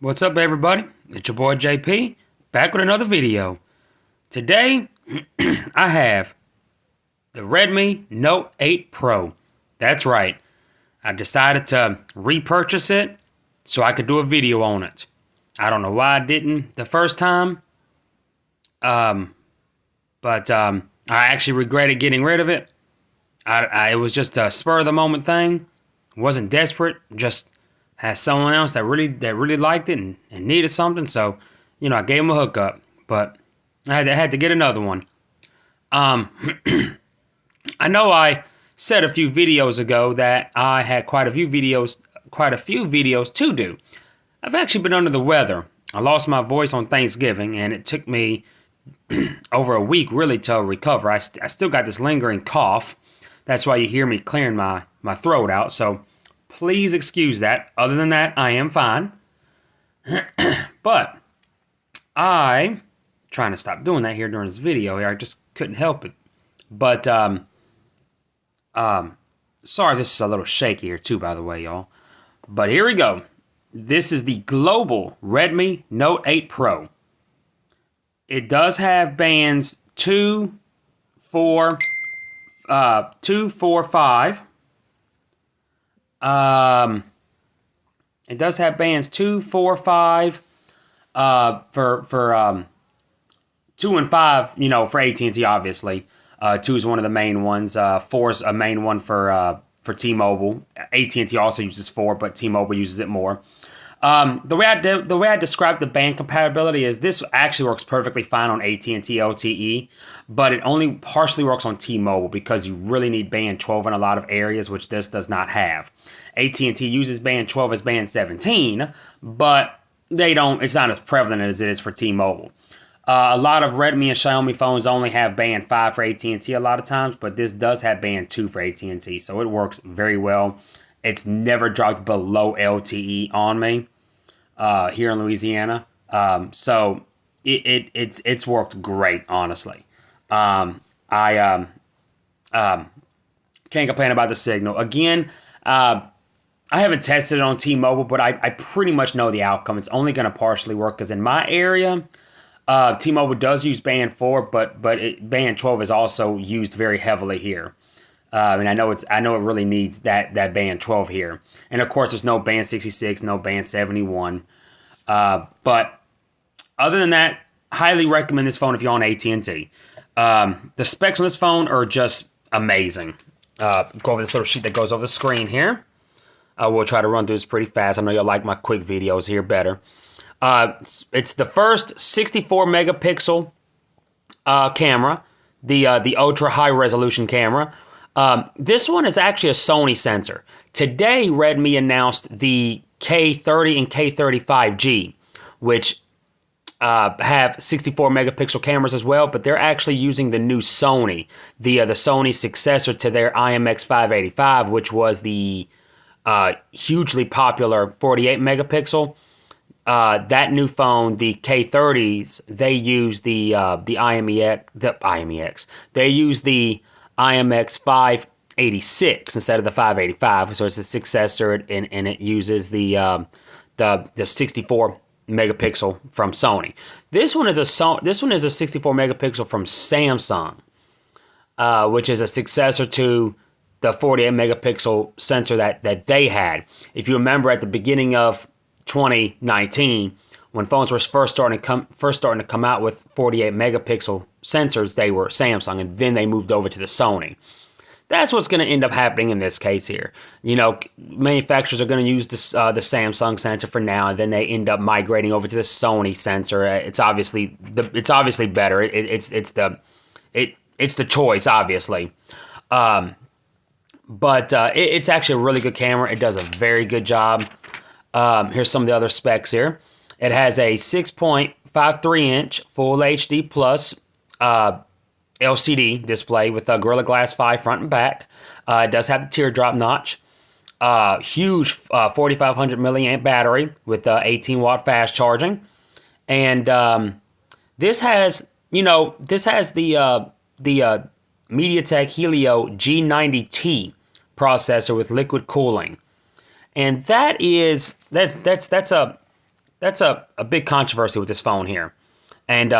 What's up, everybody? It's your boy JP, back with another video. Today, I have the Redmi Note 8 Pro. That's right. I decided to repurchase it so I could do a video on it. I don't know why I didn't the first time, but I actually regretted getting rid of it. It was just a spur of the moment thing. Wasn't desperate, just had someone else that really liked it and needed something, so I gave him a hookup. But I had to get another one. I know I said a few videos ago that I had quite a few videos to do. I've actually been under the weather. I lost my voice on Thanksgiving, and it took me over a week really to recover. I still got this lingering cough. That's why you hear me clearing my throat out. So please excuse that. Other than that, I am fine. But I'm trying to stop doing that here during this video here. I just couldn't help it. But sorry, this is a little shaky here too, by the way, y'all. But here we go. This is the global Redmi Note 8 Pro. It does have bands 2, 4, 5. It does have bands 2, 4, 5. For 2 and 5, for AT&T, obviously. 2 is one of the main ones. 4 is a main one for T-Mobile. AT&T also uses 4, but T-Mobile uses it more. The way I describe the band compatibility is this actually works perfectly fine on AT&T LTE, but it only partially works on T-Mobile because you really need band 12 in a lot of areas, which this does not have. AT&T uses band 12 as band 17, but it's not as prevalent as it is for T-Mobile. A lot of Redmi and Xiaomi phones only have band 5 for AT&T a lot of times, but this does have band 2 for AT&T, so it works very well. It's never dropped below LTE on me here in Louisiana, so it's worked great, honestly. I can't complain about the signal. Again, I haven't tested it on T-Mobile, but I pretty much know the outcome. It's only going to partially work because in my area, T-Mobile does use band 4, but band 12 is also used very heavily here. And I know it really needs that band 12 here. And of course, there's no band 66, no band 71. But other than that, highly recommend this phone if you're on AT&T. The specs on this phone are just amazing. Go over this little sheet that goes over the screen here. I will try to run through this pretty fast. I know you'll like my quick videos here better. It's the first 64 megapixel camera, the ultra high resolution camera. This one is actually a Sony sensor. Today, Redmi announced the K30 and K35G, which have 64 megapixel cameras as well, but they're actually using the new Sony, the Sony successor to their IMX585, which was the hugely popular 48 megapixel. That new phone, the K30s, they use the IMEX. They use the IMX 586 instead of the 585, so it's a successor, and it uses the 64 megapixel from Sony. This one is a 64 megapixel from Samsung, which is a successor to the 48 megapixel sensor that they had. If you remember, at the beginning of 2019, when phones were first starting to come out with 48 megapixel sensors, they were Samsung, and then they moved over to the Sony. That's what's going to end up happening in this case here. Manufacturers are going to use the Samsung sensor for now, and then they end up migrating over to the Sony sensor. It's obviously better. It's the choice, obviously. But it's actually a really good camera. It does a very good job. Here's some of the other specs here. It has a 6.53-inch Full HD Plus LCD display with a Gorilla Glass 5 front and back. It does have the teardrop notch. Huge 4,500 milliamp battery with 18-watt fast charging. And this has the MediaTek Helio G90T processor with liquid cooling. And that's a That's a big controversy with this phone here, and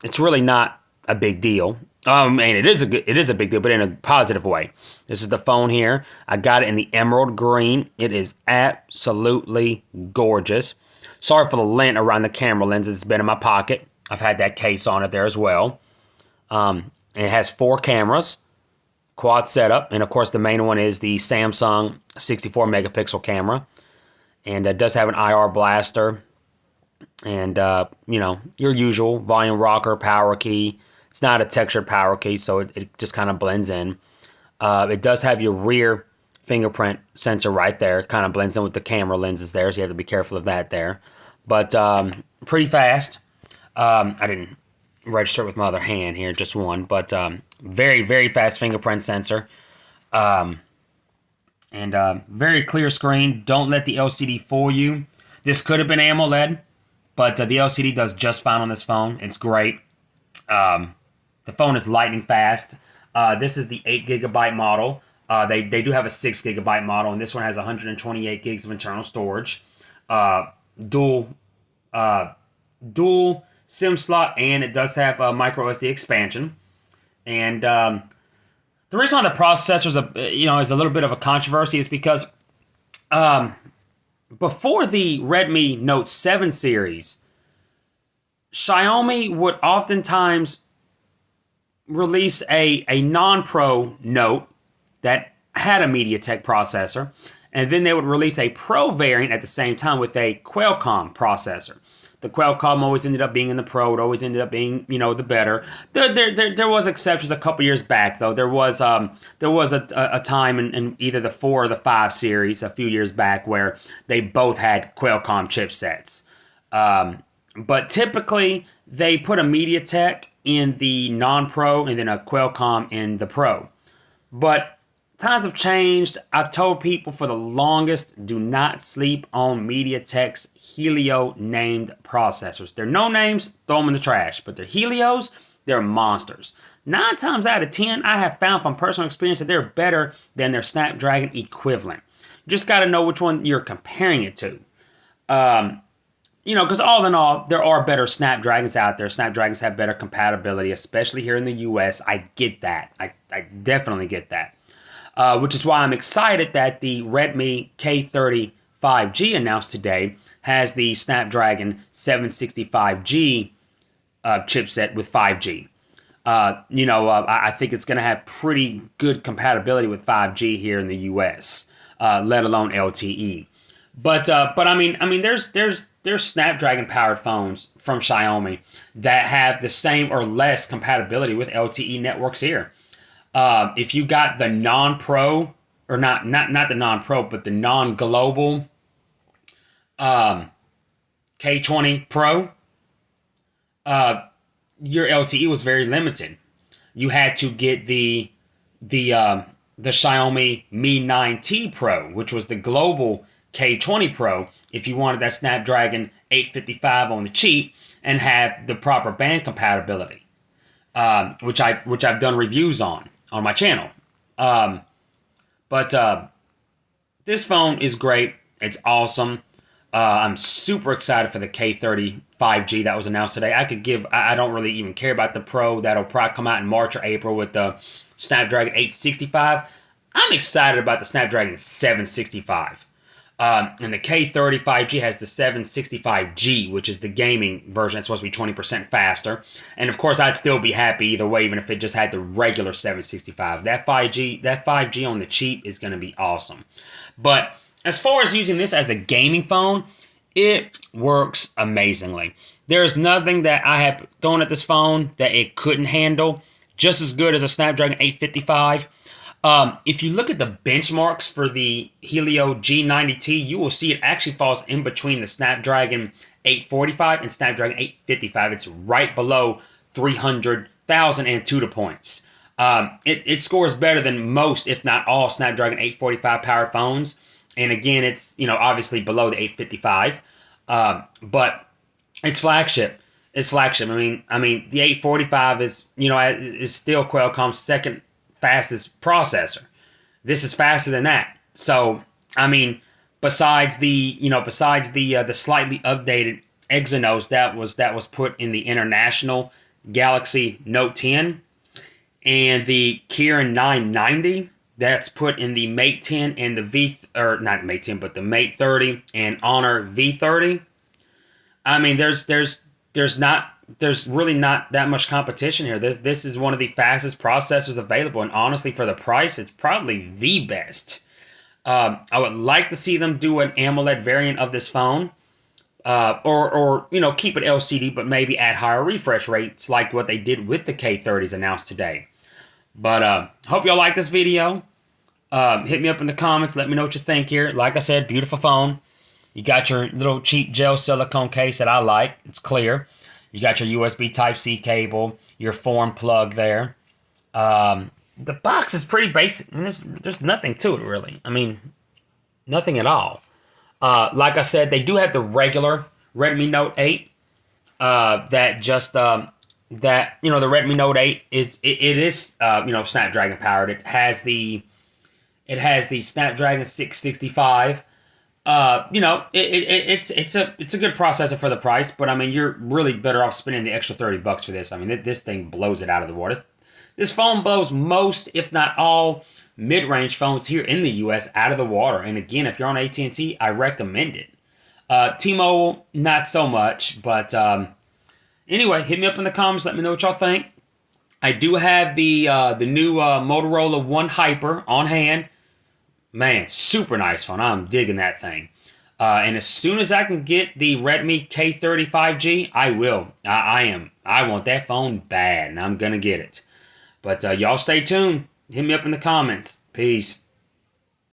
it's really not a big deal. And it is a big deal, but in a positive way. This is the phone here. I got it in the emerald green. It is absolutely gorgeous. Sorry for the lint around the camera lens. It's been in my pocket. I've had that case on it there as well. It has 4 cameras, quad setup, and of course the main one is the Samsung 64 megapixel camera, and it does have an IR blaster, and your usual volume rocker, power key. It's not a textured power key, so it just kind of blends in. It does have your rear fingerprint sensor right there. It kind of blends in with the camera lenses there, so you have to be careful of that there. But pretty fast. I didn't register it with my other hand here, just one. But very, very fast fingerprint sensor. And very clear screen. Don't let the LCD fool you. This could have been AMOLED, but the LCD does just fine on this phone. It's great. The phone is lightning fast. This is the 8 gigabyte model. They do have a 6 gigabyte model, and this one has 128 gigs of internal storage. Dual SIM slot, and it does have a micro SD expansion. And the reason why the processor is a little bit of a controversy is because before the Redmi Note 7 series, Xiaomi would oftentimes release a non-Pro Note that had a MediaTek processor, and then they would release a Pro variant at the same time with a Qualcomm processor. The Qualcomm always ended up being in the Pro. It always ended up being, the better. There was exceptions a couple years back, though. There was a time in either the 4 or the 5 series a few years back where they both had Qualcomm chipsets. But typically, they put a MediaTek in the non-Pro and then a Qualcomm in the Pro. But times have changed. I've told people for the longest, do not sleep on MediaTek's Helio named processors. They're no names, throw them in the trash. But they're Helios, they're monsters. 9 times out of 10, I have found from personal experience that they're better than their Snapdragon equivalent. You just got to know which one you're comparing it to. Because all in all, there are better Snapdragons out there. Snapdragons have better compatibility, especially here in the US. I get that. I definitely get that. Which is why I'm excited that the Redmi K30 5G announced today has the Snapdragon 765G chipset with 5G. I think it's going to have pretty good compatibility with 5G here in the US, let alone LTE. But I mean, there's Snapdragon powered phones from Xiaomi that have the same or less compatibility with LTE networks here. If you got the non-Pro, or not the non-Pro, but the non-global K20 Pro, your LTE was very limited. You had to get the Xiaomi Mi 9T Pro, which was the global K20 Pro, if you wanted that Snapdragon 855 on the cheap and have the proper band compatibility, which I've done reviews on my channel. But this phone is great. It's awesome. I'm super excited for the K30 5G that was announced today. I don't really even care about the Pro. That'll probably come out in March or April with the Snapdragon 865. I'm excited about the Snapdragon 765. And the K30 5G has the 765G, which is the gaming version. It's supposed to be 20% faster. And of course, I'd still be happy either way, even if it just had the regular 765. That 5G on the cheap is going to be awesome. But as far as using this as a gaming phone, it works amazingly. There's nothing that I have thrown at this phone that it couldn't handle. Just as good as a Snapdragon 855. If you look at the benchmarks for the Helio G90T, you will see it actually falls in between the Snapdragon 845 and Snapdragon 855. It's right below 300,000 Antutu points. It scores better than most, if not all, Snapdragon 845 powered phones. And again, it's obviously below the 855, but it's flagship. It's flagship. I mean, the 845 is still Qualcomm's second fastest processor. This is faster than that. So, I mean, besides the slightly updated Exynos that was put in the international Galaxy Note 10, and the Kirin 990 that's put in the Mate 10 and the or not Mate 10, but the Mate 30 and Honor V30. I mean, there's really not that much competition here. This is one of the fastest processors available, and honestly, for the price, it's probably the best. I would like to see them do an AMOLED variant of this phone, or keep it LCD, but maybe add higher refresh rates like what they did with the K30s announced today. But hope y'all like this video. Hit me up in the comments. Let me know what you think here. Like I said, beautiful phone. You got your little cheap gel silicone case that I like. It's clear. You got your USB Type-C cable, your form plug there. The box is pretty basic. I mean, there's nothing to it, really. I mean, nothing at all. Like I said, they do have the regular Redmi Note 8. That the Redmi Note 8 is Snapdragon powered. It has the Snapdragon 665. It's a good processor for the price, but I mean, you're really better off spending the extra $30 for this. I mean, this thing blows it out of the water. This phone blows most, if not all, mid-range phones here in the U.S. out of the water. And again, if you're on AT&T, I recommend it. T-Mobile, not so much, but anyway, hit me up in the comments. Let me know what y'all think. I do have the new Motorola One Hyper on hand. Man, super nice phone. I'm digging that thing. And as soon as I can get the Redmi K30 5G, I will. I want that phone bad, and I'm going to get it. But y'all stay tuned. Hit me up in the comments. Peace.